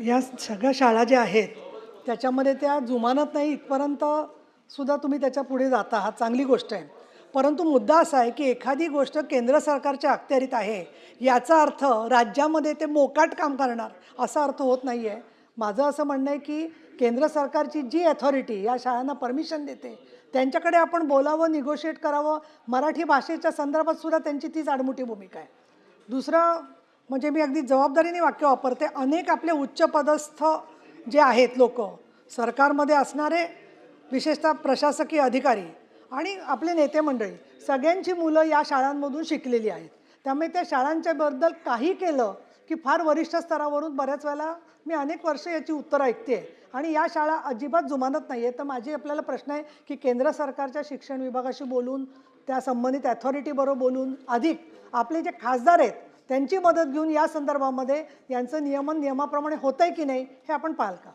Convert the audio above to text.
या सगळ्या शाळा ज्या आहेत त्याच्यामध्ये त्या जुमानत नाही इथपर्यंत सुद्धा तुम्ही त्याच्या पुढे जाता, हा चांगली गोष्ट आहे. परंतु मुद्दा असा आहे की एखादी गोष्ट केंद्र सरकारच्या अखत्यारीत आहे याचा अर्थ राज्यामध्ये ते मोकाट काम करणार असा अर्थ होत नाही आहे. माझं असं म्हणणं आहे की केंद्र सरकारची जी अथॉरिटी या शाळांना परमिशन देते त्यांच्याकडे आपण बोलावं, निगोशिएट करावं. मराठी भाषेच्या संदर्भात सुद्धा त्यांची तीच आडमुठी भूमिका आहे. दुसरं म्हणजे मी अगदी जबाबदारीने वाक्य वापरते, अनेक आपले उच्चपदस्थ जे आहेत लोक, सरकारमध्ये असणारे विशेषतः प्रशासकीय अधिकारी आणि आपले नेते मंडळी, सगळ्यांची मुलं या शाळांमधून शिकलेली आहेत. त्यामुळे त्या शाळांच्याबद्दल काही केलं की फार वरिष्ठ स्तरावरून बऱ्याच वेळेला मी अनेक वर्ष याची उत्तरं ऐकते आणि या शाळा अजिबात जुमानत नाही आहे. तर माझी आपल्याला प्रश्न आहे की केंद्र सरकारच्या शिक्षण विभागाशी बोलून, त्या संबंधित अथॉरिटीबरोबर बोलून, अधिक आपले जे खासदार आहेत त्यांची मदत घेऊन या संदर्भामध्ये यांचं नियमन नियमाप्रमाणे होतंय की नाही हे आपण पाहाल का?